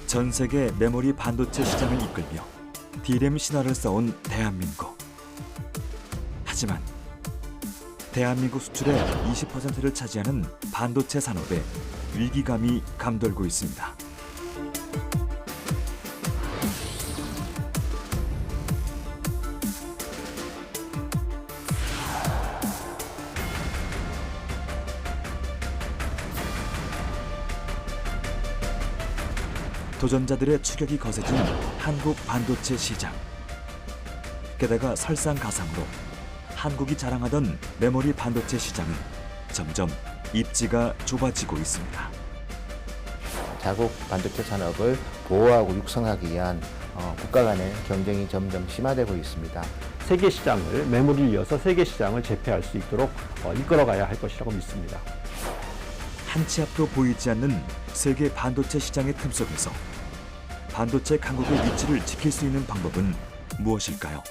전 세계 메모리 반도체 시장을 이끌며 D램 신화를 써온 대한민국. 하지만 대한민국 수출의 20%를 차지하는 반도체 산업에 위기감이 감돌고 있습니다. 도전자들의 추격이 거세진 한국 반도체 시장. 게다가 설상가상으로 한국이 자랑하던 메모리 반도체 시장은 점점 입지가 좁아지고 있습니다. 자국 반도체 산업을 보호하고 육성하기 위한 국가 간의 경쟁이 점점 심화되고 있습니다. 세계 시장을 메모리를 이어서 세계 시장을 제패할 수 있도록 이끌어가야 할 것이라고 믿습니다. 한 치 앞도 보이지 않는 세계 반도체 시장의 틈 속에서 반도체 강국의 위치를 지킬 수 있는 방법은 무엇일까요?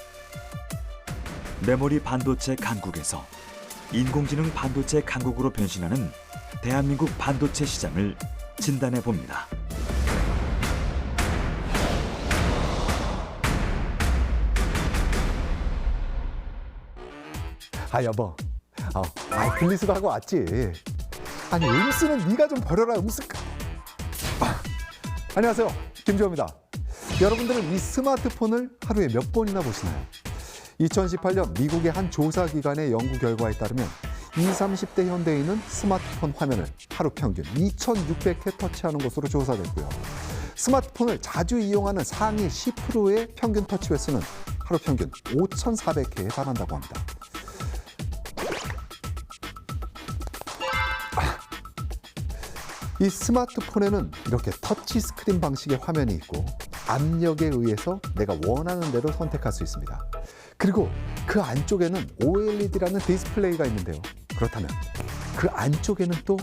메모리 반도체 강국에서 인공지능 반도체 강국으로 변신하는 대한민국 반도체 시장을 진단해 봅니다. 여보, 글리스도 하고 왔지. 아니 음수는 네가 좀 버려라. 음수. 안녕하세요, 김주호입니다. 여러분들은 이 스마트폰을 하루에 몇 번이나 보시나요? 2018년 미국의 한 조사기관의 연구 결과에 따르면 20, 30대 현대인은 스마트폰 화면을 하루 평균 2,600회 터치하는 것으로 조사됐고요. 스마트폰을 자주 이용하는 상위 10%의 평균 터치 횟수는 하루 평균 5,400회에 달한다고 합니다. 이 스마트폰에는 이렇게 터치 스크린 방식의 화면이 있고 압력에 의해서 내가 원하는 대로 선택할 수 있습니다. 그리고 그 안쪽에는 OLED라는 디스플레이가 있는데요. 그렇다면 그 안쪽에는 또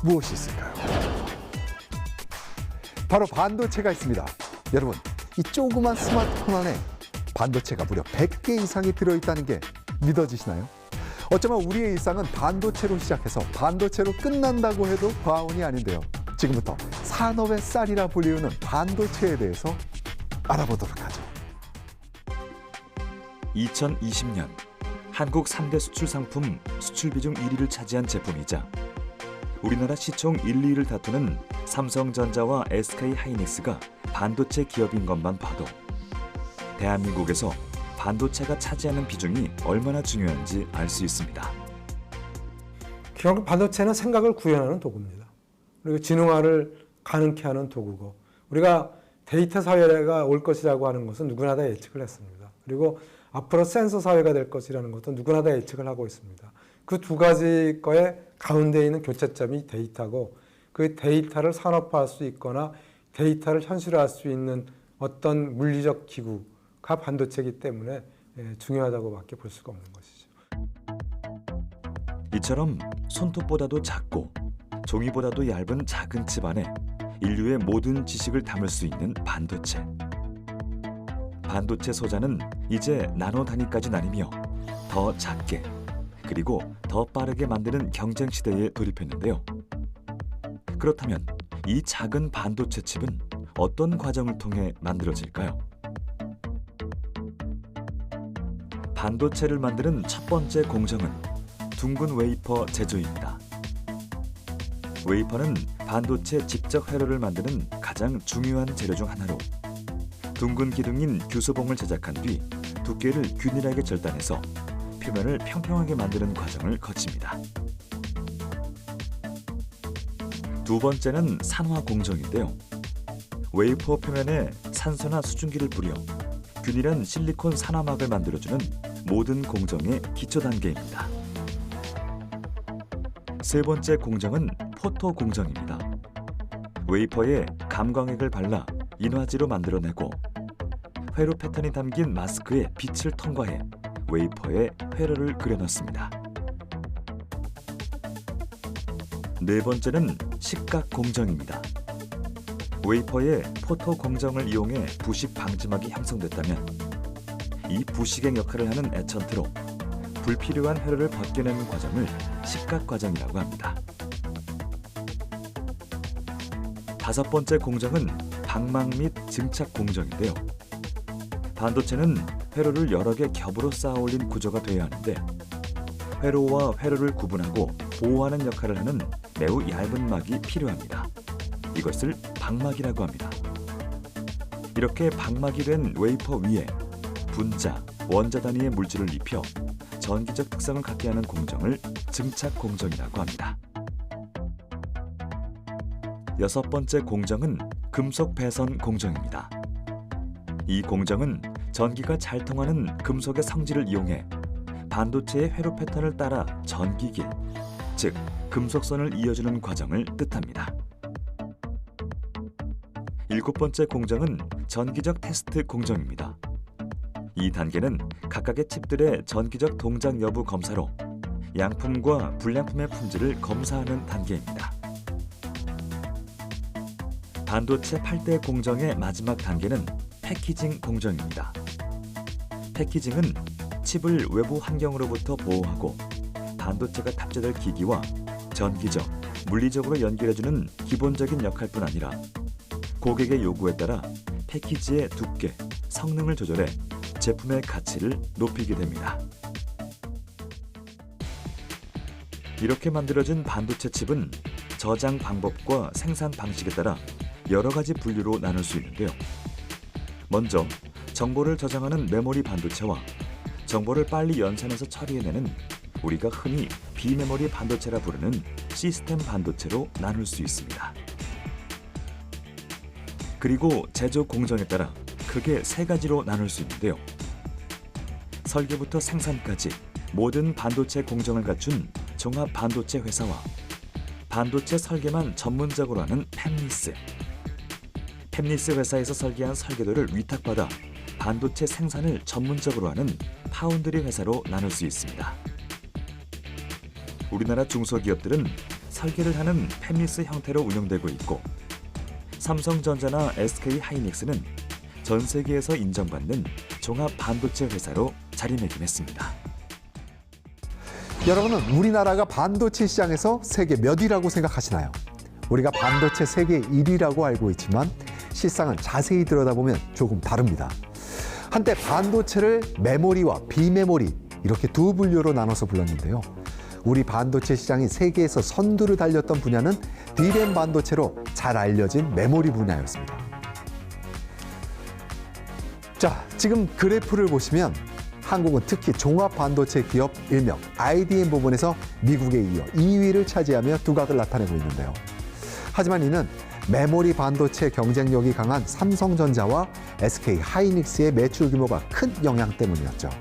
무엇이 있을까요? 바로 반도체가 있습니다. 여러분, 이 조그만 스마트폰 안에 반도체가 무려 100개 이상이 들어있다는 게 믿어지시나요? 어쩌면 우리의 일상은 반도체로 시작해서 반도체로 끝난다고 해도 과언이 아닌데요. 지금부터 산업의 쌀이라 불리우는 반도체에 대해서 알아보도록 하죠. 2020년 한국 3대 수출 상품 수출 비중 1위를 차지한 제품이자 우리나라 시총 1, 2위를 다투는 삼성전자와 SK하이닉스가 반도체 기업인 것만 봐도 대한민국에서 반도체가 차지하는 비중이 얼마나 중요한지 알 수 있습니다. 결국 반도체는 생각을 구현하는 도구입니다. 그리고 진흥화를 가능케 하는 도구고, 우리가 데이터 사회가 올 것이라고 하는 것은 누구나 다 예측을 했습니다. 그리고 앞으로 센서 사회가 될 것이라는 것도 누구나 다 예측을 하고 있습니다. 그 두 가지 거에 가운데 있는 교차점이 데이터고, 그 데이터를 산업화할 수 있거나 데이터를 현실화할 수 있는 어떤 물리적 기구가 반도체이기 때문에 중요하다고밖에 볼 수가 없는 것이죠. 이처럼 손톱보다도 작고 종이보다도 얇은 작은 칩 안에 인류의 모든 지식을 담을 수 있는 반도체. 반도체 소자는 이제 나노 단위까지 나뉘며 더 작게 그리고 더 빠르게 만드는 경쟁 시대에 돌입했는데요. 그렇다면 이 작은 반도체 칩은 어떤 과정을 통해 만들어질까요? 반도체를 만드는 첫 번째 공정은 둥근 웨이퍼 제조입니다. 웨이퍼는 반도체 직접 회로를 만드는 가장 중요한 재료 중 하나로 둥근 기둥인 규소봉을 제작한 뒤 두께를 균일하게 절단해서 표면을 평평하게 만드는 과정을 거칩니다. 두 번째는 산화 공정인데요. 웨이퍼 표면에 산소나 수증기를 뿌려 균일한 실리콘 산화막을 만들어주는 모든 공정의 기초 단계입니다. 세 번째 공정은 포토 공정입니다. 웨이퍼에 감광액을 발라 인화지로 만들어내고 회로 패턴이 담긴 마스크에 빛을 통과해 웨이퍼에 회로를 그려넣습니다. 네 번째는 식각 공정입니다. 웨이퍼에 포토 공정을 이용해 부식 방지막이 형성됐다면 이 부식의 역할을 하는 에천트로 불필요한 회로를 벗겨내는 과정을 식각 과정이라고 합니다. 다섯 번째 공정은 방막 및 증착 공정인데요. 반도체는 회로를 여러 개 겹으로 쌓아 올린 구조가 되어야 하는데 회로와 회로를 구분하고 보호하는 역할을 하는 매우 얇은 막이 필요합니다. 이것을 방막이라고 합니다. 이렇게 방막이 된 웨이퍼 위에 분자, 원자 단위의 물질을 입혀 전기적 특성을 갖게 하는 공정을 증착 공정이라고 합니다. 여섯 번째 공정은 금속 배선 공정입니다. 이 공정은 전기가 잘 통하는 금속의 성질을 이용해 반도체의 회로 패턴을 따라 전기길, 즉 금속선을 이어주는 과정을 뜻합니다. 일곱 번째 공정은 전기적 테스트 공정입니다. 이 단계는 각각의 칩들의 전기적 동작 여부 검사로 양품과 불량품의 품질을 검사하는 단계입니다. 반도체 8대 공정의 마지막 단계는 패키징 공정입니다. 패키징은 칩을 외부 환경으로부터 보호하고 반도체가 탑재될 기기와 전기적, 물리적으로 연결해주는 기본적인 역할뿐 아니라 고객의 요구에 따라 패키지의 두께, 성능을 조절해 제품의 가치를 높이게 됩니다. 이렇게 만들어진 반도체 칩은 저장 방법과 생산 방식에 따라 여러 가지 분류로 나눌 수 있는데요. 먼저 정보를 저장하는 메모리 반도체와 정보를 빨리 연산해서 처리해내는 우리가 흔히 비메모리 반도체라 부르는 시스템 반도체로 나눌 수 있습니다. 그리고 제조 공정에 따라 크게 세 가지로 나눌 수 있는데요. 설계부터 생산까지 모든 반도체 공정을 갖춘 종합 반도체 회사와 반도체 설계만 전문적으로 하는 팹리스. 팹리스 회사에서 설계한 설계도를 위탁받아 반도체 생산을 전문적으로 하는 파운드리 회사로 나눌 수 있습니다. 우리나라 중소기업들은 설계를 하는 팹리스 형태로 운영되고 있고 삼성전자나 SK하이닉스는 전 세계에서 인정받는 종합 반도체 회사로 자리매김했습니다. 여러분은 우리나라가 반도체 시장에서 세계 몇 위라고 생각하시나요? 우리가 반도체 세계 1위라고 알고 있지만 실상은 자세히 들여다보면 조금 다릅니다. 한때 반도체를 메모리와 비메모리 이렇게 두 분류로 나눠서 불렀는데요. 우리 반도체 시장이 세계에서 선두를 달렸던 분야는 D램 반도체로 잘 알려진 메모리 분야였습니다. 자, 지금 그래프를 보시면 한국은 특히 종합 반도체 기업 일명 IDM 부분에서 미국에 이어 2위를 차지하며 두각을 나타내고 있는데요. 하지만 이는 메모리 반도체 경쟁력이 강한 삼성전자와 SK하이닉스의 매출 규모가 큰 영향 때문이었죠.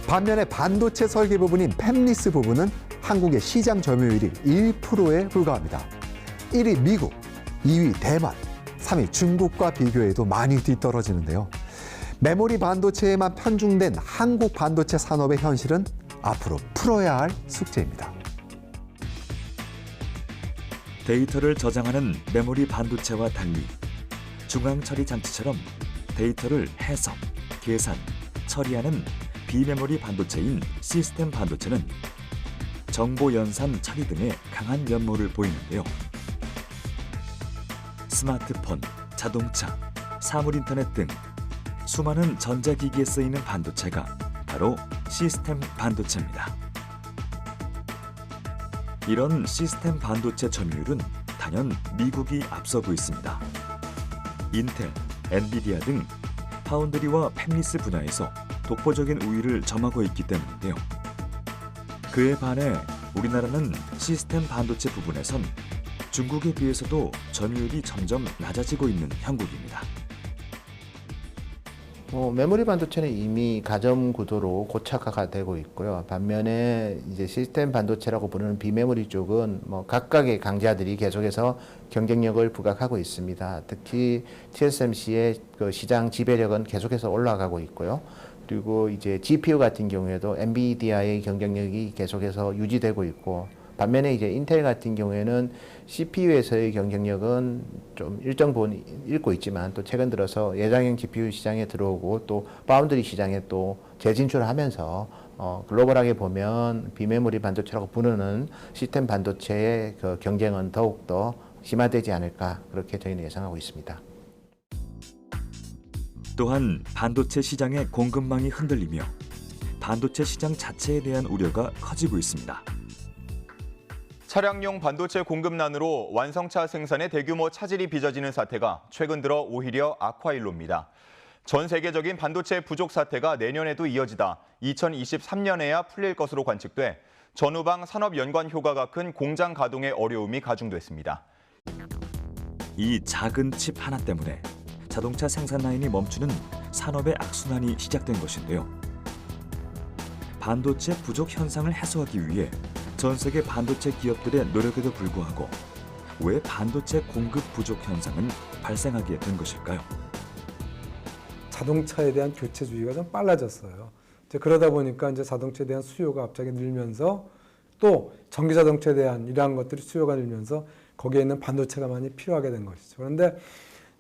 반면에 반도체 설계 부분인 팹리스 부분은 한국의 시장 점유율이 1%에 불과합니다. 1위 미국, 2위 대만, 3위 중국과 비교해도 많이 뒤떨어지는데요. 메모리 반도체에만 편중된 한국 반도체 산업의 현실은 앞으로 풀어야 할 숙제입니다. 데이터를 저장하는 메모리 반도체와 달리 중앙 처리 장치처럼 데이터를 해석, 계산, 처리하는 비메모리 반도체인 시스템 반도체는 정보 연산, 처리 등의 강한 면모를 보이는데요. 스마트폰, 자동차, 사물 인터넷 등 수많은 전자기기에 쓰이는 반도체가 바로 시스템 반도체입니다. 이런 시스템 반도체 점유율은 단연 미국이 앞서고 있습니다. 인텔, 엔비디아 등 파운드리와 팹리스 분야에서 독보적인 우위를 점하고 있기 때문인데요. 그에 반해 우리나라는 시스템 반도체 부분에선 중국에 비해서도 점유율이 점점 낮아지고 있는 형국입니다. 메모리 반도체는 이미 가점 구도로 고착화가 되고 있고요. 반면에 이제 시스템 반도체라고 부르는 비메모리 쪽은 각각의 강자들이 계속해서 경쟁력을 부각하고 있습니다. 특히 TSMC의 그 시장 지배력은 계속해서 올라가고 있고요. 그리고 이제 GPU 같은 경우에도 엔비디아의 경쟁력이 계속해서 유지되고 있고, 반면에 이제 인텔 같은 경우에는 CPU에서의 경쟁력은 좀 일정 부분 잃고 있지만 또 최근 들어서 예장형 GPU 시장에 들어오고 또 파운드리 시장에 또 재진출하면서 글로벌하게 보면 비메모리 반도체라고 부르는 시스템 반도체의 그 경쟁은 더욱더 심화되지 않을까, 그렇게 저희는 예상하고 있습니다. 또한 반도체 시장의 공급망이 흔들리며 반도체 시장 자체에 대한 우려가 커지고 있습니다. 차량용 반도체 공급난으로 완성차 생산에 대규모 차질이 빚어지는 사태가 최근 들어 오히려 악화일로입니다. 전 세계적인 반도체 부족 사태가 내년에도 이어지다 2023년에야 풀릴 것으로 관측돼 전후방 산업 연관 효과가 큰 공장 가동의 어려움이 가중됐습니다. 이 작은 칩 하나 때문에 자동차 생산 라인이 멈추는 산업의 악순환이 시작된 것인데요. 반도체 부족 현상을 해소하기 위해 전 세계 반도체 기업들의 노력에도 불구하고 왜 반도체 공급 부족 현상은 발생하게 된 것일까요? 자동차에 대한 교체주의가 좀 빨라졌어요. 이제 그러다 보니까 이제 자동차에 대한 수요가 갑자기 늘면서 또 전기 자동차에 대한 이러한 것들이 수요가 늘면서 거기에 있는 반도체가 많이 필요하게 된 것이죠. 그런데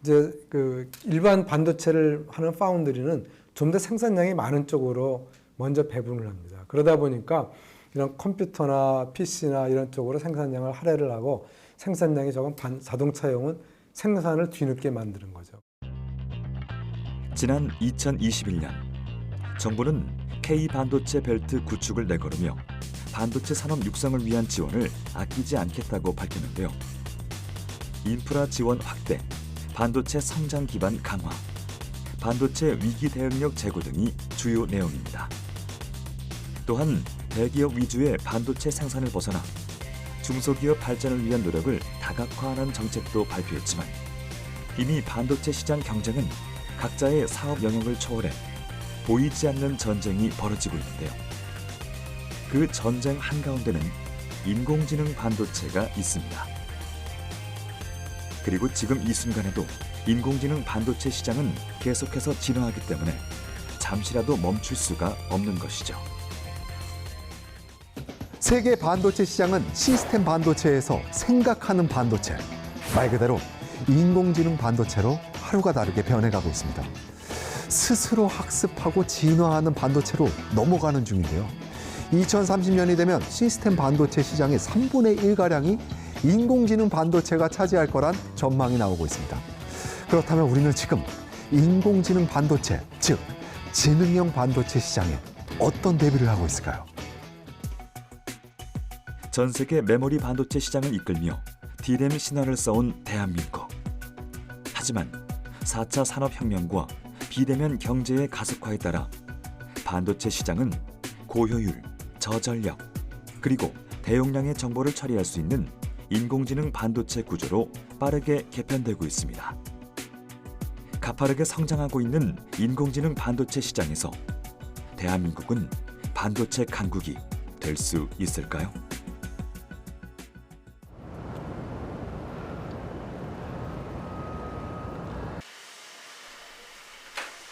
이제 그 일반 반도체를 하는 파운드리는 좀 더 생산량이 많은 쪽으로 먼저 배분을 합니다. 그러다 보니까 이런 컴퓨터나 PC나 이런 쪽으로 생산량을 할애를 하고 생산량이 적은 자동차용은 생산을 뒤늦게 만드는 거죠. 지난 2021년 정부는 K-반도체 벨트 구축을 내걸으며 반도체 산업 육성을 위한 지원을 아끼지 않겠다고 밝혔는데요. 인프라 지원 확대, 반도체 성장 기반 강화, 반도체 위기 대응력 제고 등이 주요 내용입니다. 또한 대기업 위주의 반도체 생산을 벗어나 중소기업 발전을 위한 노력을 다각화하는 정책도 발표했지만 이미 반도체 시장 경쟁은 각자의 사업 영역을 초월해 보이지 않는 전쟁이 벌어지고 있는데요. 그 전쟁 한가운데는 인공지능 반도체가 있습니다. 그리고 지금 이 순간에도 인공지능 반도체 시장은 계속해서 진화하기 때문에 잠시라도 멈출 수가 없는 것이죠. 세계 반도체 시장은 시스템 반도체에서 생각하는 반도체, 말 그대로 인공지능 반도체로 하루가 다르게 변해가고 있습니다. 스스로 학습하고 진화하는 반도체로 넘어가는 중인데요. 2030년이 되면 시스템 반도체 시장의 3분의 1가량이 인공지능 반도체가 차지할 거란 전망이 나오고 있습니다. 그렇다면 우리는 지금 인공지능 반도체, 즉 지능형 반도체 시장에 어떤 대비를 하고 있을까요? 전 세계 메모리 반도체 시장을 이끌며 D램 신화를 써온 대한민국. 하지만 4차 산업혁명과 비대면 경제의 가속화에 따라 반도체 시장은 고효율, 저전력, 그리고 대용량의 정보를 처리할 수 있는 인공지능 반도체 구조로 빠르게 개편되고 있습니다. 가파르게 성장하고 있는 인공지능 반도체 시장에서 대한민국은 반도체 강국이 될 수 있을까요?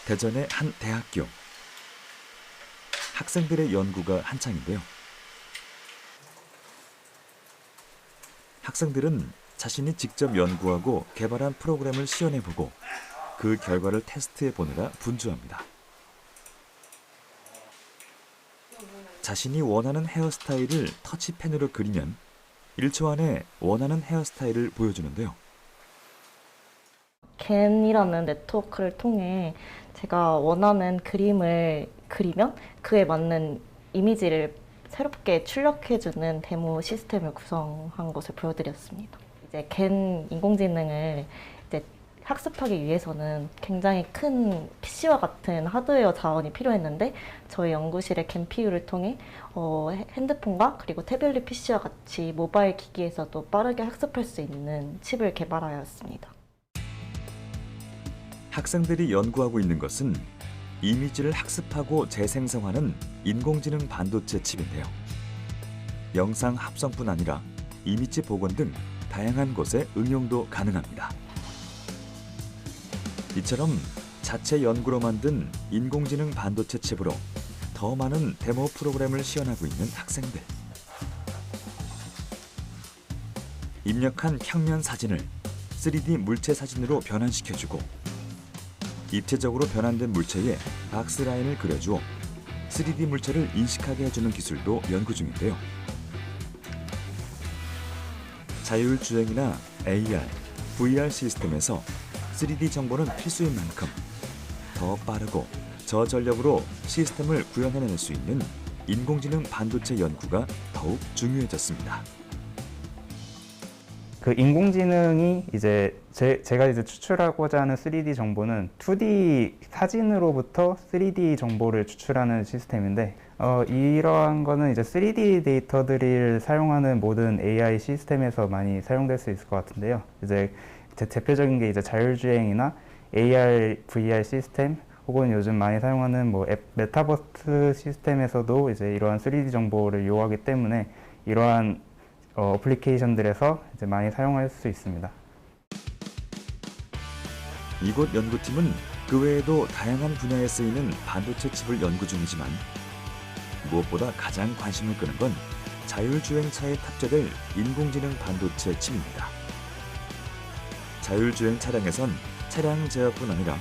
대전의 한 대학교. 학생들의 연구가 한창인데요. 학생들은 자신이 직접 연구하고 개발한 프로그램을 시연해보고 그 결과를 테스트해보느라 분주합니다. 자신이 원하는 헤어스타일을 터치펜으로 그리면 1초 안에 원하는 헤어스타일을 보여주는데요. 겐이라는 네트워크를 통해 제가 원하는 그림을 그리면 그에 맞는 이미지를 새롭게 출력해주는 데모 시스템을 구성한 것을 보여드렸습니다. 이제 겐 인공지능을 이제 학습하기 위해서는 굉장히 큰 PC와 같은 하드웨어 자원이 필요했는데 저희 연구실의 겐피유를 통해 핸드폰과 그리고 태블릿 PC와 같이 모바일 기기에서도 빠르게 학습할 수 있는 칩을 개발하였습니다. 학생들이 연구하고 있는 것은 이미지를 학습하고 재생성하는 인공지능 반도체 칩인데요. 영상 합성뿐 아니라 이미지 복원 등 다양한 곳에 응용도 가능합니다. 이처럼 자체 연구로 만든 인공지능 반도체 칩으로 더 많은 데모 프로그램을 시연하고 있는 학생들. 입력한 평면 사진을 3D 물체 사진으로 변환시켜주고 입체적으로 변환된 물체에 박스라인을 그려주어 3D 물체를 인식하게 해주는 기술도 연구 중인데요. 자율주행이나 AR, VR 시스템에서 3D 정보는 필수인 만큼 더 빠르고 저전력으로 시스템을 구현해낼 수 있는 인공지능 반도체 연구가 더욱 중요해졌습니다. 그 인공지능이 이제 제가 이제 추출하고자 하는 3D 정보는 2D 사진으로부터 3D 정보를 추출하는 시스템인데 이러한 거는 이제 3D 데이터들을 사용하는 모든 AI 시스템에서 많이 사용될 수 있을 것 같은데요. 이제 대표적인 게 이제 자율주행이나 AR, VR 시스템 혹은 요즘 많이 사용하는 뭐 메타버스 시스템에서도 이제 이러한 3D 정보를 요하기 때문에 이러한 어플리케이션들에서 이제 많이 사용할 수 있습니다. 이곳 연구팀은 그 외에도 다양한 분야에 쓰이는 반도체 칩을 연구 중이지만 무엇보다 가장 관심을 끄는 건 자율주행차에 탑재될 인공지능 반도체 칩입니다. 자율주행 차량에선 차량 제어뿐 아니라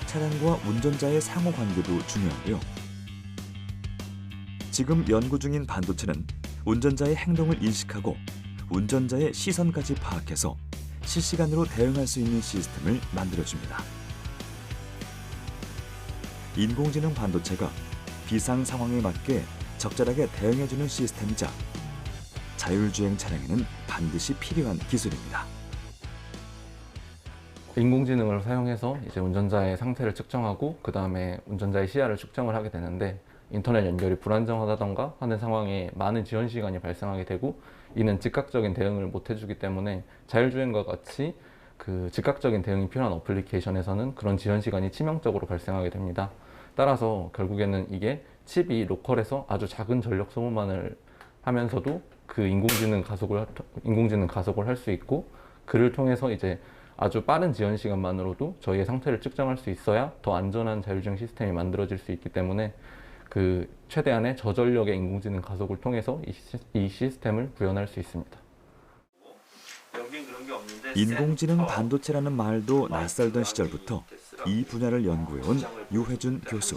차량과 운전자의 상호관계도 중요한데요. 지금 연구 중인 반도체는 운전자의 행동을 인식하고 운전자의 시선까지 파악해서 실시간으로 대응할 수 있는 시스템을 만들어줍니다. 인공지능 반도체가 비상 상황에 맞게 적절하게 대응해주는 시스템이자 자율주행 차량에는 반드시 필요한 기술입니다. 인공지능을 사용해서 이제 운전자의 상태를 측정하고 그 다음에 운전자의 시야를 측정을 하게 되는데 인터넷 연결이 불안정하다던가 하는 상황에 많은 지연 시간이 발생하게 되고 이는 즉각적인 대응을 못 해주기 때문에 자율주행과 같이 그 즉각적인 대응이 필요한 어플리케이션에서는 그런 지연 시간이 치명적으로 발생하게 됩니다. 따라서 결국에는 이게 칩이 로컬에서 아주 작은 전력 소모만을 하면서도 그 인공지능 가속을 할 수 있고 그를 통해서 이제 아주 빠른 지연 시간만으로도 저희의 상태를 측정할 수 있어야 더 안전한 자율주행 시스템이 만들어질 수 있기 때문에 그 최대한의 저전력의 인공지능 가속을 통해서 이 시스템을 구현할 수 있습니다. 인공지능 반도체라는 말도 낯설던 시절부터 이 분야를 연구해온 유회준 교수.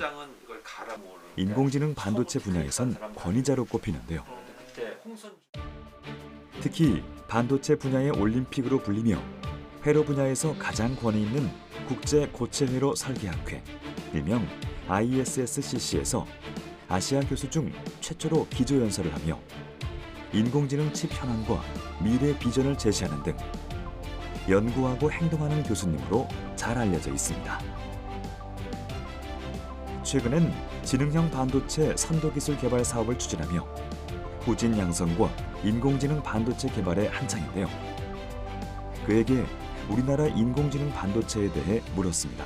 인공지능 반도체 분야에선 권위자로 꼽히는데요. 특히 반도체 분야의 올림픽으로 불리며 회로 분야에서 가장 권위 있는 국제고체회로 설계학회, 일명 ISSCC에서 아시아 교수 중 최초로 기조연설을 하며 인공지능 칩 현황과 미래 비전을 제시하는 등 연구하고 행동하는 교수님으로 잘 알려져 있습니다. 최근엔 지능형 반도체 선도기술 개발 사업을 추진하며 후진 양성과 인공지능 반도체 개발에 한창인데요. 그에게 우리나라 인공지능 반도체에 대해 물었습니다.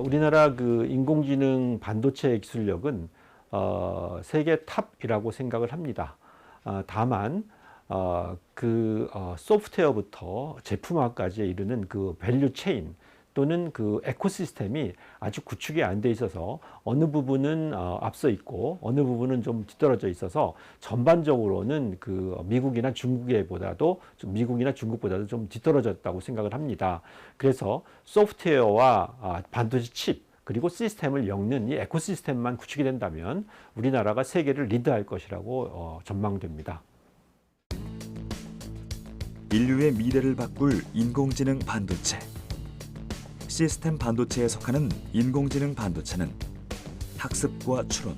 우리나라 그 인공지능 반도체 기술력은 세계 탑이라고 생각을 합니다. 다만 소프트웨어부터 제품화까지 이르는 그 밸류 체인 또는 그 에코시스템이 아주 구축이 안 돼 있어서 어느 부분은 앞서 있고 어느 부분은 좀 뒤떨어져 있어서 전반적으로는 그 미국이나 중국보다도 좀 뒤떨어졌다고 생각을 합니다. 그래서 소프트웨어와 반도체 칩 그리고 시스템을 엮는 이 에코시스템만 구축이 된다면 우리나라가 세계를 리드할 것이라고 전망됩니다. 인류의 미래를 바꿀 인공지능 반도체. 시스템 반도체에 속하는 인공지능 반도체는 학습과 추론,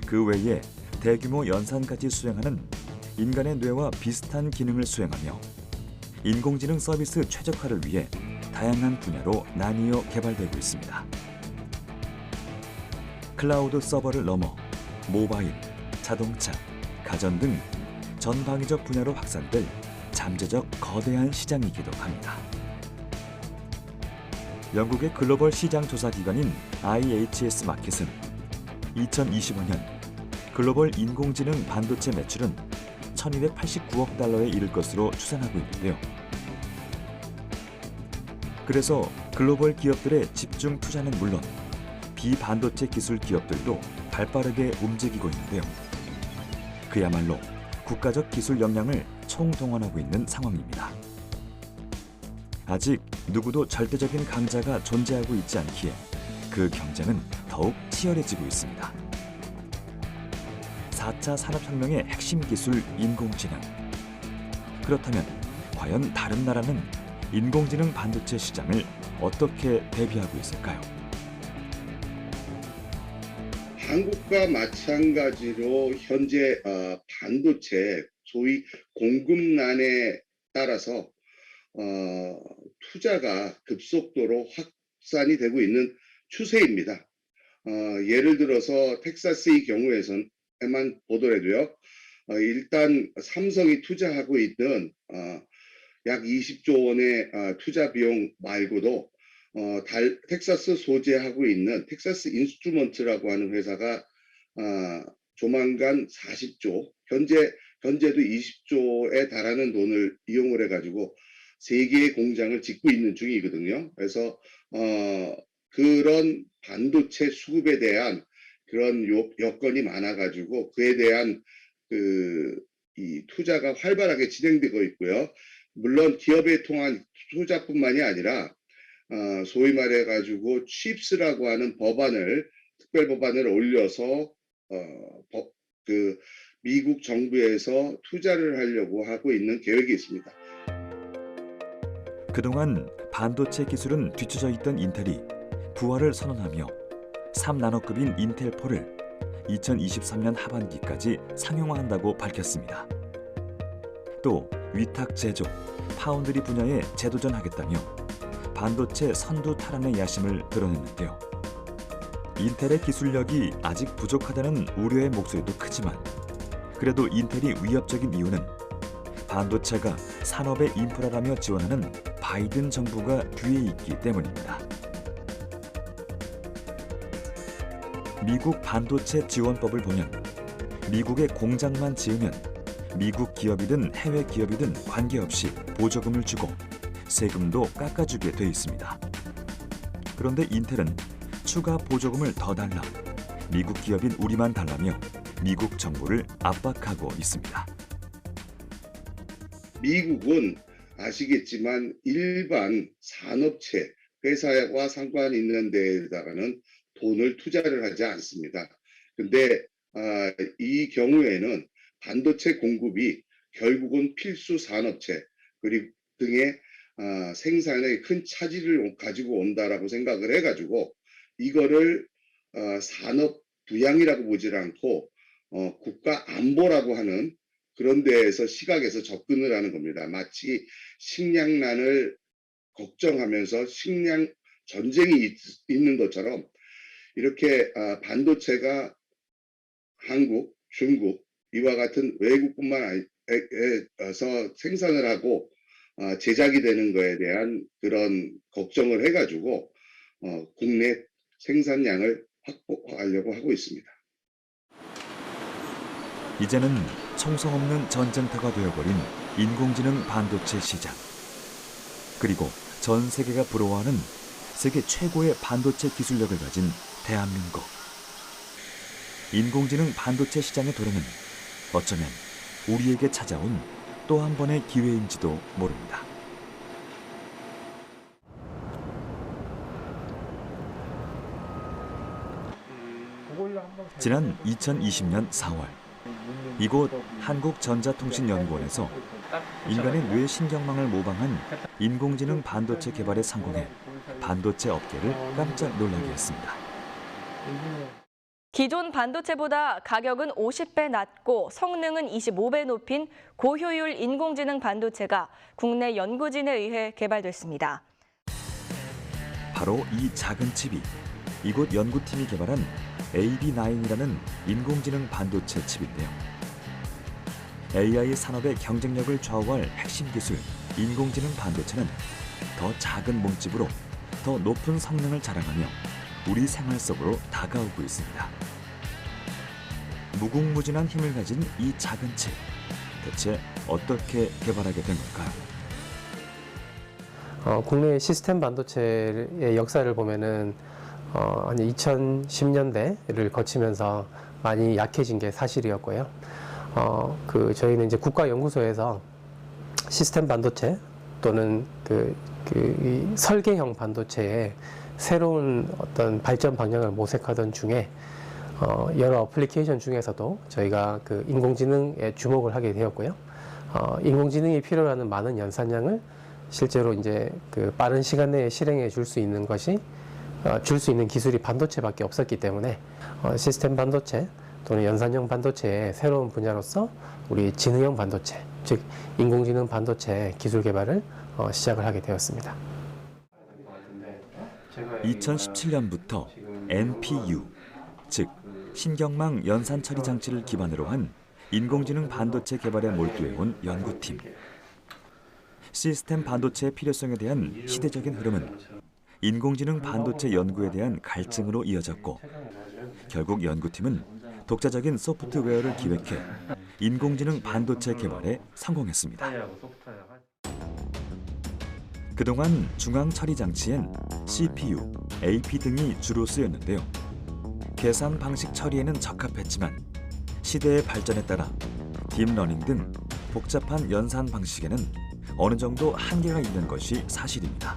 그 외에 대규모 연산까지 수행하는 인간의 뇌와 비슷한 기능을 수행하며 인공지능 서비스 최적화를 위해 다양한 분야로 나뉘어 개발되고 있습니다. 클라우드 서버를 넘어 모바일, 자동차, 가전 등 전방위적 분야로 확산될 잠재적 거대한 시장이기도 합니다. 영국의 글로벌 시장 조사 기관인 IHS 마켓은 2025년 글로벌 인공지능 반도체 매출은 1,289억 달러에 이를 것으로 추산하고 있는데요. 그래서 글로벌 기업들의 집중 투자는 물론 비반도체 기술 기업들도 발빠르게 움직이고 있는데요. 그야말로 국가적 기술 역량을 총동원하고 있는 상황입니다. 아직 누구도 절대적인 강자가 존재하고 있지 않기에 그 경쟁은 더욱 치열해지고 있습니다. 4차 산업혁명의 핵심 기술 인공지능. 그렇다면 과연 다른 나라는 인공지능 반도체 시장을 어떻게 대비하고 있을까요? 한국과 마찬가지로 현재 반도체 소위 공급난에 따라서 투자가 급속도로 확산이 되고 있는 추세입니다. 예를 들어서 텍사스의 경우에만 보더라도요. 일단 삼성이 투자하고 있는 약 20조 원의 투자 비용 말고도 텍사스 소재하고 있는 텍사스 인스트루먼트라고 하는 회사가 조만간 40조, 현재도 20조에 달하는 돈을 이용을 해가지고 3개의 공장을 짓고 있는 중이거든요. 그래서 그런 반도체 수급에 대한 그런 여건이 많아가지고 그에 대한 이 투자가 활발하게 진행되고 있고요. 물론 기업에 통한 투자뿐만이 아니라 소위 말해가지고 칩스라고 하는 특별 법안을 올려서 미국 정부에서 투자를 하려고 하고 있는 계획이 있습니다. 그동안 반도체 기술은 뒤처져 있던 인텔이 부활을 선언하며 3나노급인 인텔4를 2023년 하반기까지 상용화한다고 밝혔습니다. 또 위탁 제조, 파운드리 분야에 재도전하겠다며 반도체 선두 탈환의 야심을 드러냈는데요. 인텔의 기술력이 아직 부족하다는 우려의 목소리도 크지만 그래도 인텔이 위협적인 이유는 반도체가 산업의 인프라라며 지원하는 바이든 정부가 뒤에 있기 때문입니다. 미국 반도체 지원법을 보면 미국의 공장만 지으면 미국 기업이든 해외 기업이든 관계없이 보조금을 주고 세금도 깎아주게 돼 있습니다. 그런데 인텔은 추가 보조금을 더 달라, 미국 기업인 우리만 달라며 미국 정부를 압박하고 있습니다. 미국은 아시겠지만 일반 산업체, 회사와 상관 있는 데에다가는 돈을 투자를 하지 않습니다. 근데 이 경우에는 반도체 공급이 결국은 필수 산업체 그리고 등의 생산에 큰 차질을 가지고 온다라고 생각을 해가지고 이거를 산업 부양이라고 보지 않고 국가 안보라고 하는 그런 데에서 시각에서 접근을 하는 겁니다. 마치 식량난을 걱정하면서 식량 전쟁이 있는 것처럼 이렇게 반도체가 한국, 중국 이와 같은 외국뿐만 아니라서 생산을 하고 제작이 되는 거에 대한 그런 걱정을 해가지고 국내 생산량을 확보하려고 하고 있습니다. 이제는 청성 없는 전쟁터가 되어버린 인공지능 반도체 시장. 그리고 전 세계가 부러워하는 세계 최고의 반도체 기술력을 가진 대한민국. 인공지능 반도체 시장의 도래는 어쩌면 우리에게 찾아온 또 한 번의 기회인지도 모릅니다. 지난 2020년 4월 이곳 한국전자통신연구원에서 인간의 뇌 신경망을 모방한 인공지능 반도체 개발에 성공해 반도체 업계를 깜짝 놀라게 했습니다. 기존 반도체보다 가격은 50배 낮고 성능은 25배 높인 고효율 인공지능 반도체가 국내 연구진에 의해 개발됐습니다. 바로 이 작은 칩이 이곳 연구팀이 개발한 AB9이라는 인공지능 반도체 칩인데요. AI 산업의 경쟁력을 좌우할 핵심 기술 인공지능 반도체는 더 작은 몸집으로 더 높은 성능을 자랑하며 우리 생활 속으로 다가오고 있습니다. 무궁무진한 힘을 가진 이 작은 칩, 대체 어떻게 개발하게 된 걸까요? 국내 시스템 반도체의 역사를 보면은 한 2010년대를 거치면서 많이 약해진 게 사실이었고요. 저희는 이제 국가연구소에서 시스템 반도체 또는 이 설계형 반도체의 새로운 어떤 발전 방향을 모색하던 중에 여러 어플리케이션 중에서도 저희가 인공지능에 주목을 하게 되었고요. 인공지능이 필요로 하는 많은 연산량을 실제로 이제 그 빠른 시간 내에 실행해 줄 수 있는 것이 줄 수 있는 기술이 반도체밖에 없었기 때문에 시스템 반도체 또는 연산형 반도체의 새로운 분야로서 우리 지능형 반도체, 즉 인공지능 반도체 기술 개발을 시작을 하게 되었습니다. 2017년부터 NPU, 즉 신경망 연산 처리 장치를 기반으로 한 인공지능 반도체 개발에 몰두해온 연구팀. 시스템 반도체의 필요성에 대한 시대적인 흐름은 인공지능 반도체 연구에 대한 갈증으로 이어졌고, 결국 연구팀은 독자적인 소프트웨어를 기획해 인공지능 반도체 개발에 성공했습니다. 그동안 중앙 처리 장치엔 CPU, AP 등이 주로 쓰였는데요. 계산 방식 처리에는 적합했지만 시대의 발전에 따라 딥러닝 등 복잡한 연산 방식에는 어느 정도 한계가 있는 것이 사실입니다.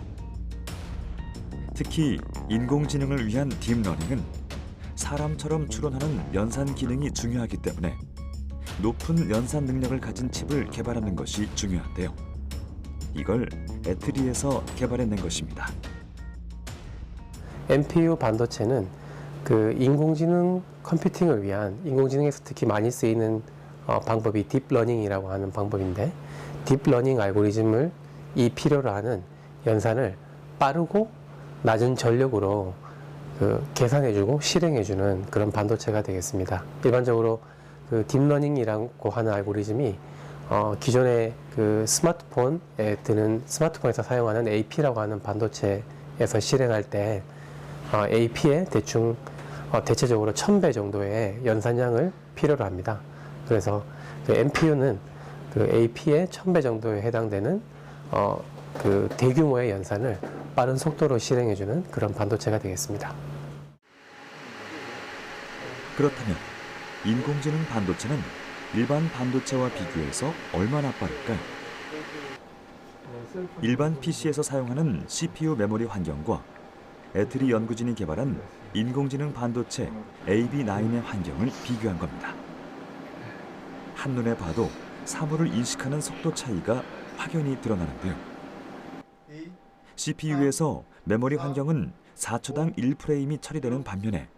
특히 인공지능을 위한 딥러닝은 사람처럼 추론하는 연산 기능이 중요하기 때문에 높은 연산 능력을 가진 칩을 개발하는 것이 중요한데요. 이걸 애트리에서 개발해낸 것입니다. NPU 반도체는 그 인공지능 컴퓨팅을 위한, 인공지능에서 특히 많이 쓰이는 방법이 딥러닝이라고 하는 방법인데, 딥러닝 알고리즘을 필요로 하는 연산을 빠르고 낮은 전력으로 계산해주고 실행해주는 그런 반도체가 되겠습니다. 일반적으로 그 딥러닝이라고 하는 알고리즘이 기존의 그 스마트폰에서 사용하는 AP라고 하는 반도체에서 실행할 때 AP에 대체적으로 1000배 정도의 연산량을 필요로 합니다. 그래서 그 NPU는 그 AP의 1000배 정도에 해당되는 그 대규모의 연산을 빠른 속도로 실행해주는 그런 반도체가 되겠습니다. 그렇다면 인공지능 반도체는 일반 반도체와 비교해서 얼마나 빠를까요? 일반 PC에서 사용하는 CPU 메모리 환경과 애트리 연구진이 개발한 인공지능 반도체 AB9의 환경을 비교한 겁니다. 한눈에 봐도 사물을 인식하는 속도 차이가 확연히 드러나는데요. CPU에서 메모리 환경은 4초당 1프레임이 처리되는 반면에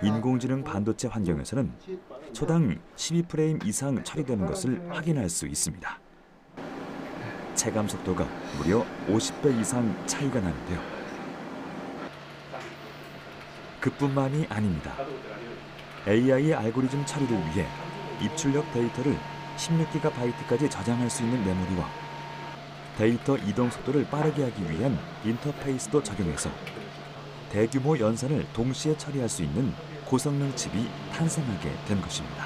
인공지능 반도체 환경에서는 초당 12프레임 이상 처리되는 것을 확인할 수 있습니다. 체감 속도가 무려 50배 이상 차이가 나는데요. 그뿐만이 아닙니다. AI 알고리즘 처리를 위해 입출력 데이터를 16GB까지 저장할 수 있는 메모리와 데이터 이동 속도를 빠르게 하기 위한 인터페이스도 적용해서 대규모 연산을 동시에 처리할 수 있는 고성능 칩이 탄생하게 된 것입니다.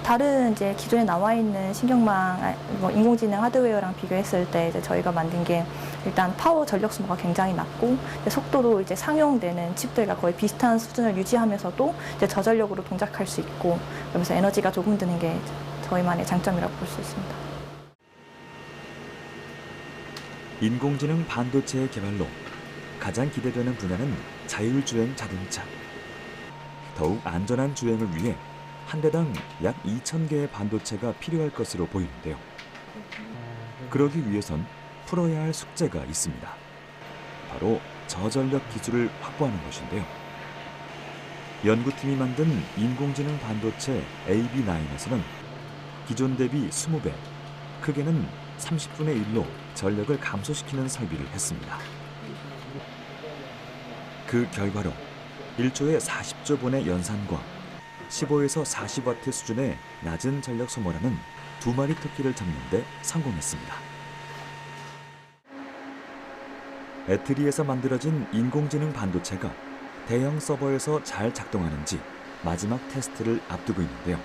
다른 이제 기존에 나와 있는 신경망, 인공지능 하드웨어랑 비교했을 때 이제 저희가 만든 게 일단 파워 전력 소모가 굉장히 낮고 속도도 이제 상용되는 칩들과 거의 비슷한 수준을 유지하면서도 이제 저전력으로 동작할 수 있고, 그러면서 에너지가 조금 드는 게 저희만의 장점이라고 볼 수 있습니다. 인공지능 반도체의 개발로 가장 기대되는 분야는 자율주행 자동차. 더욱 안전한 주행을 위해 한 대당 약 2,000개의 반도체가 필요할 것으로 보이는데요. 그러기 위해선 풀어야 할 숙제가 있습니다. 바로 저전력 기술을 확보하는 것인데요. 연구팀이 만든 인공지능 반도체 AB9에서는 기존 대비 20배, 크게는 30분의 1로 전력을 감소시키는 설비를 했습니다. 그 결과로 1초에 40조 본의 연산과 15에서 40W 수준의 낮은 전력 소모라는 2마리 토끼를 잡는 데 성공했습니다. 애트리에서 만들어진 인공지능 반도체가 대형 서버에서 잘 작동하는지 마지막 테스트를 앞두고 있는데요.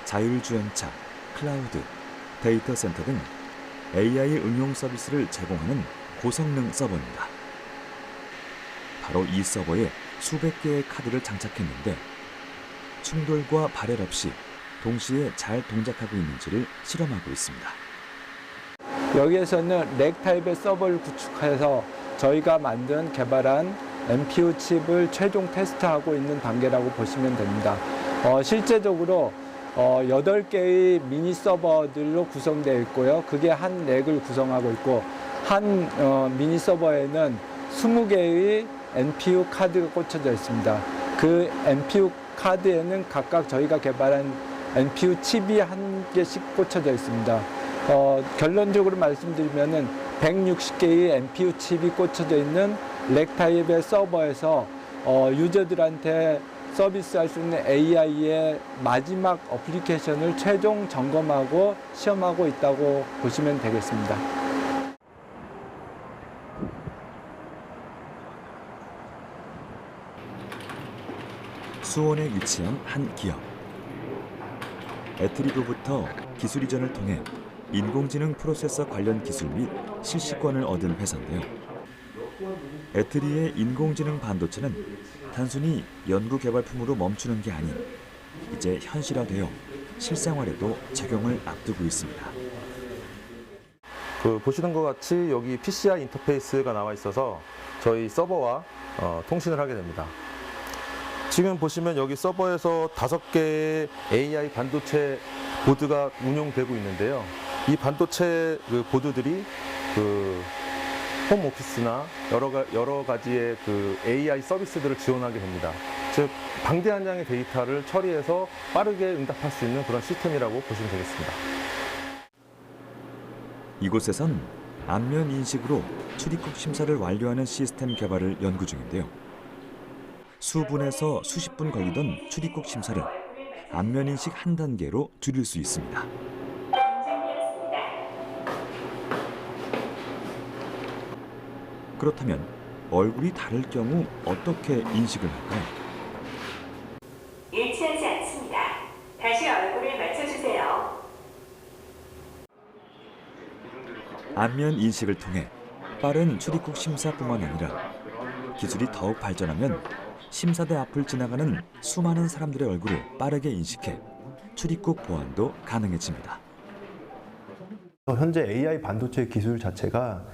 자율주행차, 클라우드, 데이터 센터 등 AI 응용 서비스를 제공하는 고성능 서버입니다. 바로 이 서버에 수백 개의 카드를 장착했는데 충돌과 발열 없이 동시에 잘 동작하고 있는지를 실험하고 있습니다. 여기에서는 렉 타입의 서버를 구축해서 저희가 개발한 NPU 칩을 최종 테스트하고 있는 단계라고 보시면 됩니다. 실제적으로 8개의 미니 서버들로 구성되어 있고요. 그게 한 렉을 구성하고 있고 한 미니 서버에는 20개의 NPU 카드가 꽂혀져 있습니다. 그 NPU 카드에는 각각 저희가 개발한 NPU 칩이 한 개씩 꽂혀져 있습니다. 결론적으로 말씀드리면은 160개의 NPU 칩이 꽂혀져 있는 렉 타입의 서버에서 유저들한테 서비스할 수 있는 AI의 마지막 어플리케이션을 최종 점검하고 시험하고 있다고 보시면 되겠습니다. 수원에 위치한 한 기업. 애트리로부터 기술 이전을 통해 인공지능 프로세서 관련 기술 및 실시권을 얻은 회사인데요. 애트리의 인공지능 반도체는 단순히 연구 개발품으로 멈추는 게 아닌 이제 현실화되어 실생활에도 적용을 앞두고 있습니다. 보시는 것 같이 여기 PCI 인터페이스가 나와 있어서 저희 서버와 통신을 하게 됩니다. 지금 보시면 여기 서버에서 5개의 AI 반도체 보드가 운용되고 있는데요. 이 반도체 보드들이 홈 오피스나 여러 가지의 AI 서비스들을 지원하게 됩니다. 즉 방대한 양의 데이터를 처리해서 빠르게 응답할 수 있는 그런 시스템이라고 보시면 되겠습니다. 이곳에선 안면 인식으로 출입국 심사를 완료하는 시스템 개발을 연구 중인데요. 수분에서 수십 분 걸리던 출입국 심사를 안면 인식 한 단계로 줄일 수 있습니다. 그렇다면 얼굴이 다를 경우 어떻게 인식을 할까요? 일치하지 않습니다. 다시 얼굴을 맞춰주세요. 안면 인식을 통해 빠른 출입국 심사뿐만 아니라 기술이 더욱 발전하면 심사대 앞을 지나가는 수많은 사람들의 얼굴을 빠르게 인식해 출입국 보안도 가능해집니다. 현재 AI 반도체 기술 자체가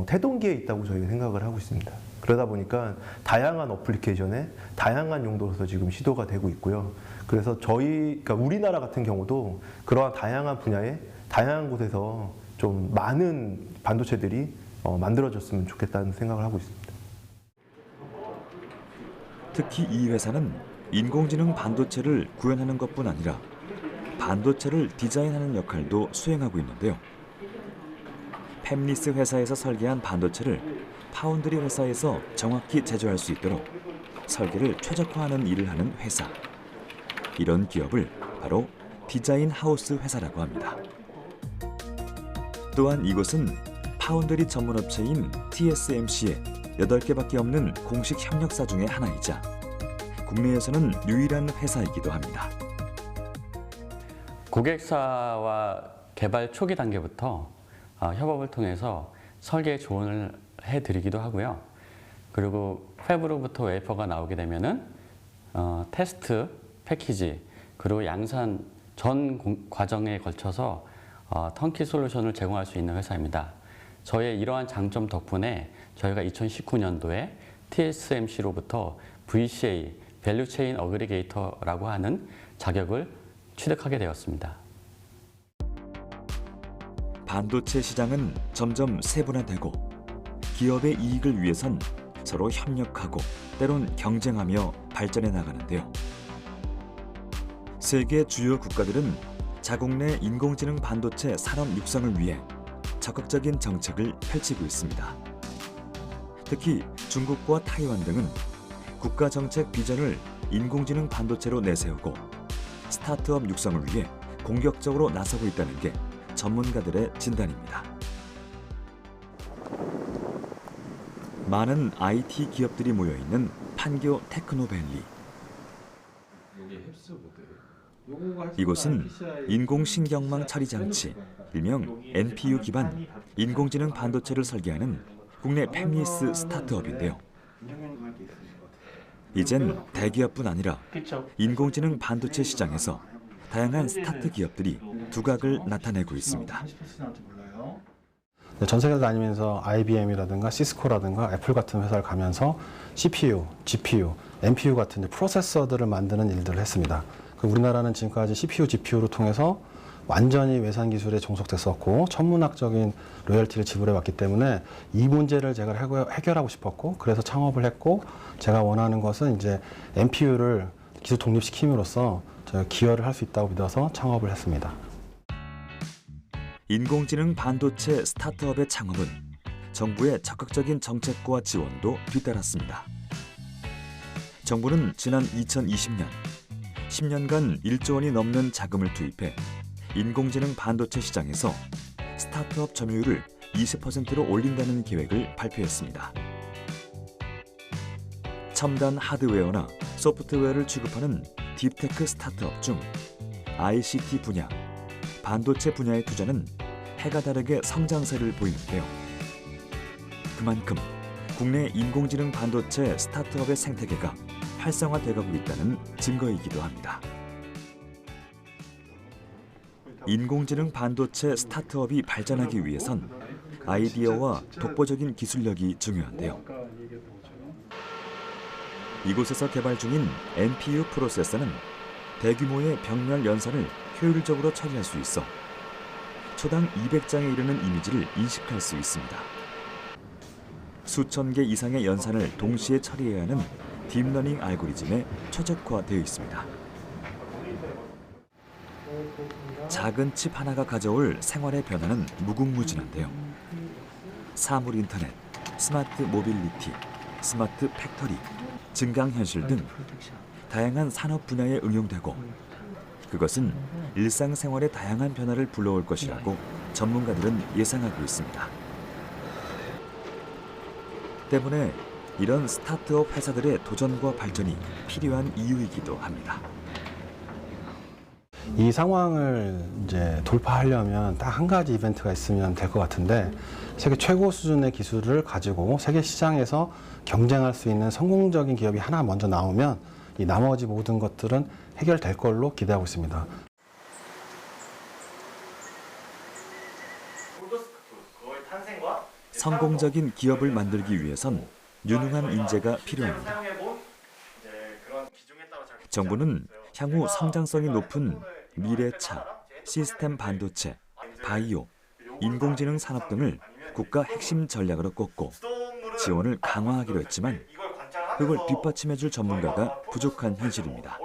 태동기에 있다고 저희가 생각을 하고 있습니다. 그러다 보니까 다양한 어플리케이션에 다양한 용도로서 지금 시도가 되고 있고요. 그래서 그러니까 우리나라 같은 경우도 그러한 다양한 분야에 다양한 곳에서 좀 많은 반도체들이 만들어졌으면 좋겠다는 생각을 하고 있습니다. 특히 이 회사는 인공지능 반도체를 구현하는 것뿐 아니라 반도체를 디자인하는 역할도 수행하고 있는데요. 팹리스 회사에서 설계한 반도체를 파운드리 회사에서 정확히 제조할 수 있도록 설계를 최적화하는 일을 하는 회사. 이런 기업을 바로 디자인 하우스 회사라고 합니다. 또한 이곳은 파운드리 전문업체인 TSMC의 8개밖에 없는 공식 협력사 중의 하나이자 국내에서는 유일한 회사이기도 합니다. 고객사와 개발 초기 단계부터 협업을 통해서 설계 조언을 해드리기도 하고요. 그리고 팹으로부터 웨이퍼가 나오게 되면은 테스트, 패키지, 그리고 양산 전 과정에 걸쳐서 턴키 솔루션을 제공할 수 있는 회사입니다. 저의 이러한 장점 덕분에 저희가 2019년도에 TSMC로부터 VCA, 밸류 체인 어그리게이터라고 하는 자격을 취득하게 되었습니다. 반도체 시장은 점점 세분화되고 기업의 이익을 위해선 서로 협력하고 때론 경쟁하며 발전해 나가는데요. 세계 주요 국가들은 자국 내 인공지능 반도체 산업 육성을 위해 적극적인 정책을 펼치고 있습니다. 특히 중국과 타이완 등은 국가 정책 비전을 인공지능 반도체로 내세우고 스타트업 육성을 위해 공격적으로 나서고 있다는 게 전문가들의 진단입니다. 많은 IT 기업들이 모여있는 판교 테크노밸리. 이곳은 인공신경망 처리 장치, 일명 NPU 기반 인공지능 반도체를 설계하는 국내 팹리스 스타트업인데요. 이젠 대기업뿐 아니라 인공지능 반도체 시장에서 다양한 스타트 기업들이 두각을 나타내고 있습니다. 전 세계를 다니면서 IBM이라든가 시스코라든가 애플 같은 회사를 가면서 CPU, GPU, NPU 같은 프로세서들을 만드는 일들을 했습니다. 우리나라는 지금까지 CPU, GPU를 통해서 완전히 외산 기술에 종속됐었고 천문학적인 로열티를 지불해왔기 때문에 이 문제를 제가 해결하고 싶었고 그래서 창업을 했고 제가 원하는 것은 이제 NPU를 기술 독립시킴으로써 기여를 할 수 있다고 믿어서 창업을 했습니다. 인공지능 반도체 스타트업의 창업은 정부의 적극적인 정책과 지원도 뒤따랐습니다. 정부는 지난 2020년 10년간 1조 원이 넘는 자금을 투입해 인공지능 반도체 시장에서 스타트업 점유율을 20%로 올린다는 계획을 발표했습니다. 첨단 하드웨어나 소프트웨어를 취급하는 딥테크 스타트업 중 ICT 분야, 반도체 분야의 투자는 해가 다르게 성장세를 보이는데요. 그만큼 국내 인공지능 반도체 스타트업의 생태계가 활성화되고 있다는 증거이기도 합니다. 인공지능 반도체 스타트업이 발전하기 위해선 아이디어와 독보적인 기술력이 중요한데요. 이곳에서 개발 중인 NPU 프로세서는 대규모의 병렬 연산을 효율적으로 처리할 수 있어 초당 200장에 이르는 이미지를 인식할 수 있습니다. 수천 개 이상의 연산을 동시에 처리해야 하는 딥러닝 알고리즘에 최적화되어 있습니다. 작은 칩 하나가 가져올 생활의 변화는 무궁무진한데요. 사물 인터넷, 스마트 모빌리티, 스마트 팩토리, 증강현실 등 다양한 산업 분야에 응용되고 그것은 일상생활의 다양한 변화를 불러올 것이라고 전문가들은 예상하고 있습니다. 때문에 이런 스타트업 회사들의 도전과 발전이 필요한 이유이기도 합니다. 이 상황을 이제 돌파하려면 딱 한 가지 이벤트가 있으면 될 것 같은데 세계 최고 수준의 기술을 가지고 세계 시장에서 경쟁할 수 있는 성공적인 기업이 하나 먼저 나오면 이 나머지 모든 것들은 해결될 걸로 기대하고 있습니다. 성공적인 기업을 만들기 위해선 유능한 인재가 필요합니다. 정부는 향후 성장성이 높은 미래차, 시스템 반도체, 바이오, 인공지능 산업 등을 국가 핵심 전략으로 꼽고 지원을 강화하기로 했지만 그걸 뒷받침해줄 전문가가 부족한 현실입니다.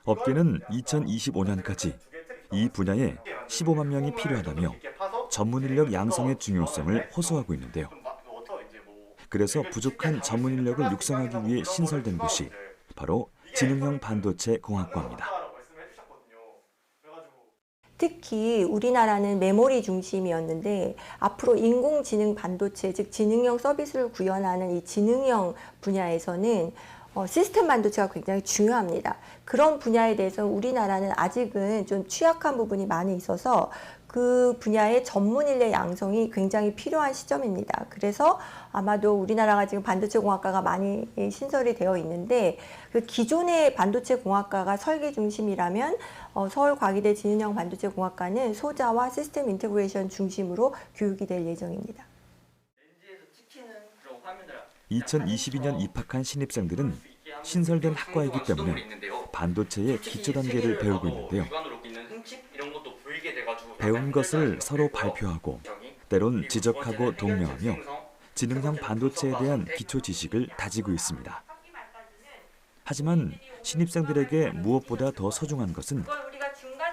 업계는 2025년까지 이 분야에 15만 명이 필요하다며 전문 인력 양성의 중요성을 호소하고 있는데요. 그래서 부족한 전문 인력을 육성하기 위해 신설된 곳이 바로 지능형 반도체 공학과입니다. 특히 우리나라는 메모리 중심이었는데 앞으로 인공지능 반도체, 즉 지능형 서비스를 구현하는 이 지능형 분야에서는 시스템 반도체가 굉장히 중요합니다. 그런 분야에 대해서 우리나라는 아직은 좀 취약한 부분이 많이 있어서 그 분야의 전문 인력 양성이 굉장히 필요한 시점입니다. 그래서 아마도 우리나라가 지금 반도체 공학과가 많이 신설이 되어 있는데 그 기존의 반도체 공학과가 설계 중심이라면 서울과기대 지능형 반도체 공학과는 소자와 시스템 인테그레이션 중심으로 교육이 될 예정입니다. 2022년 입학한 신입생들은 신설된 학과이기 때문에 반도체의 기초 단계를 배우고 있는데요. 배운 것을 서로 발표하고 때론 지적하고 독려하며 지능형 반도체에 대한 기초 지식을 다지고 있습니다. 하지만 신입생들에게 무엇보다 더 소중한 것은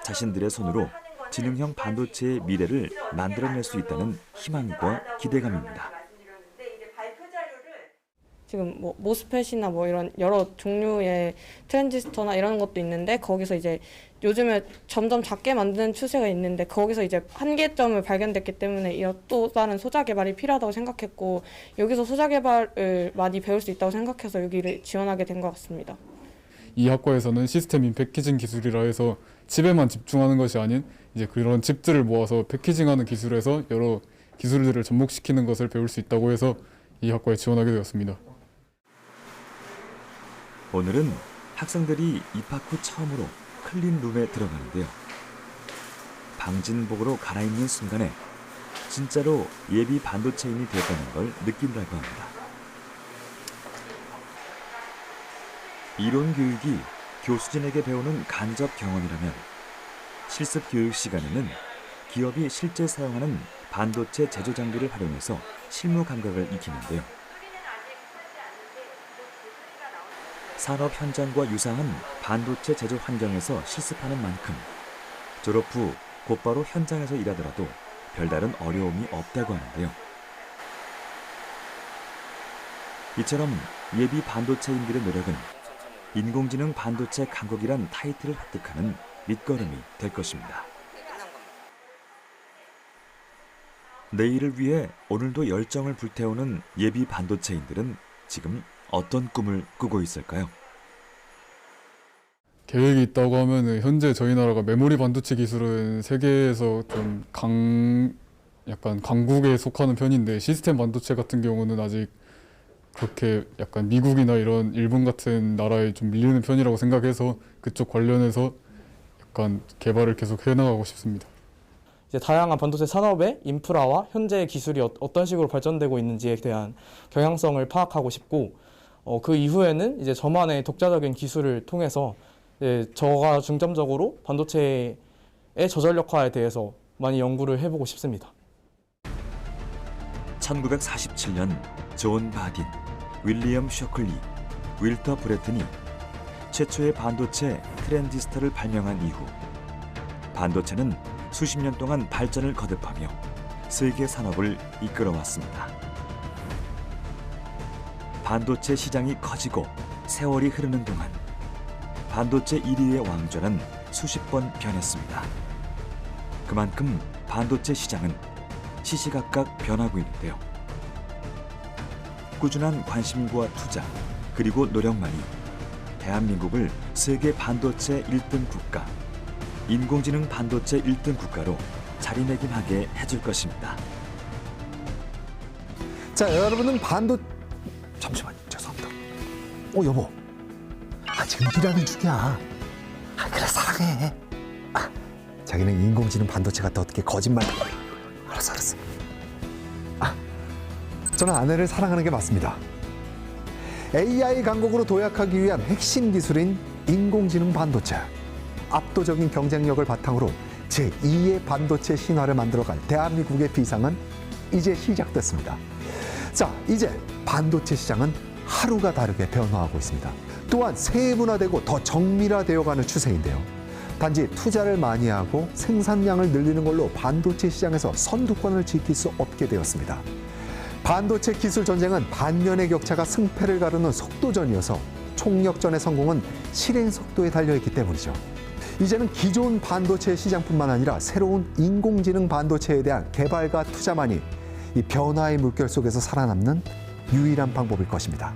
자신들의 손으로 지능형 반도체의 미래를 만들어낼 수 있다는 희망과 기대감입니다. 지금 뭐 모스펫이나 뭐 이런 여러 종류의 트랜지스터나 이런 것도 있는데 거기서 이제 요즘에 점점 작게 만드는 추세가 있는데 거기서 이제 한계점을 발견됐기 때문에 또 다른 소자 개발이 필요하다고 생각했고 여기서 소자 개발을 많이 배울 수 있다고 생각해서 여기를 지원하게 된 것 같습니다. 이 학과에서는 시스템 인 패키징 기술이라 해서 칩에만 집중하는 것이 아닌 이제 그런 칩들을 모아서 패키징하는 기술에서 여러 기술들을 접목시키는 것을 배울 수 있다고 해서 이 학과에 지원하게 되었습니다. 오늘은 학생들이 입학 후 처음으로 클린룸에 들어가는데요. 방진복으로 갈아입는 순간에 진짜로 예비 반도체인이 되었다는 걸 느낀다고 합니다. 이론 교육이 교수진에게 배우는 간접 경험이라면 실습 교육 시간에는 기업이 실제 사용하는 반도체 제조 장비를 활용해서 실무 감각을 익히는데요. 산업 현장과 유사한 반도체 제조 환경에서 실습하는 만큼 졸업 후 곧바로 현장에서 일하더라도 별다른 어려움이 없다고 하는데요. 이처럼 예비 반도체인들의 노력은 인공지능 반도체 강국이란 타이틀을 획득하는 밑거름이 될 것입니다. 내일을 위해 오늘도 열정을 불태우는 예비 반도체인들은 지금 어떤 꿈을 꾸고 있을까요? 계획이 있다고 하면 현재 저희 나라가 메모리 반도체 기술은 세계에서 좀 약간 강국에 속하는 편인데 시스템 반도체 같은 경우는 아직 그렇게 약간 미국이나 이런 일본 같은 나라에 좀 밀리는 편이라고 생각해서 그쪽 관련해서 약간 개발을 계속 해나가고 싶습니다. 이제 다양한 반도체 산업의 인프라와 현재의 기술이 어떤 식으로 발전되고 있는지에 대한 경향성을 파악하고 싶고 그 이후에는 이제 저만의 독자적인 기술을 통해서 저가 중점적으로 반도체의 저전력화에 대해서 많이 연구를 해보고 싶습니다. 1947년 존 바딘, 윌리엄 셔클리, 윌터 브래튼이 최초의 반도체 트랜지스터를 발명한 이후 반도체는 수십 년 동안 발전을 거듭하며 세계 산업을 이끌어왔습니다. 반도체 시장이 커지고 세월이 흐르는 동안 반도체 1위의 왕좌는 수십 번 변했습니다. 그만큼 반도체 시장은 시시각각 변하고 있는데요. 꾸준한 관심과 투자 그리고 노력만이 대한민국을 세계 반도체 1등 국가, 인공지능 반도체 1등 국가로 자리매김하게 해줄 것입니다. 자, 여러분은 잠시만, 죄송합니다. 여보. 지금 일하는 중이야. 그래, 사랑해. 자기는 인공지능 반도체 같다 어떻게 거짓말. 알았어. 저는 아내를 사랑하는 게 맞습니다. AI 강국으로 도약하기 위한 핵심 기술인 인공지능 반도체. 압도적인 경쟁력을 바탕으로 제2의 반도체 신화를 만들어갈 대한민국의 비상은 이제 시작됐습니다. 자, 이제 반도체 시장은 하루가 다르게 변화하고 있습니다. 또한 세분화되고 더 정밀화되어가는 추세인데요. 단지 투자를 많이 하고 생산량을 늘리는 걸로 반도체 시장에서 선두권을 지킬 수 없게 되었습니다. 반도체 기술 전쟁은 반년의 격차가 승패를 가르는 속도전이어서 총력전의 성공은 실행 속도에 달려있기 때문이죠. 이제는 기존 반도체 시장뿐만 아니라 새로운 인공지능 반도체에 대한 개발과 투자만이 이 변화의 물결 속에서 살아남는 유일한 방법일 것입니다.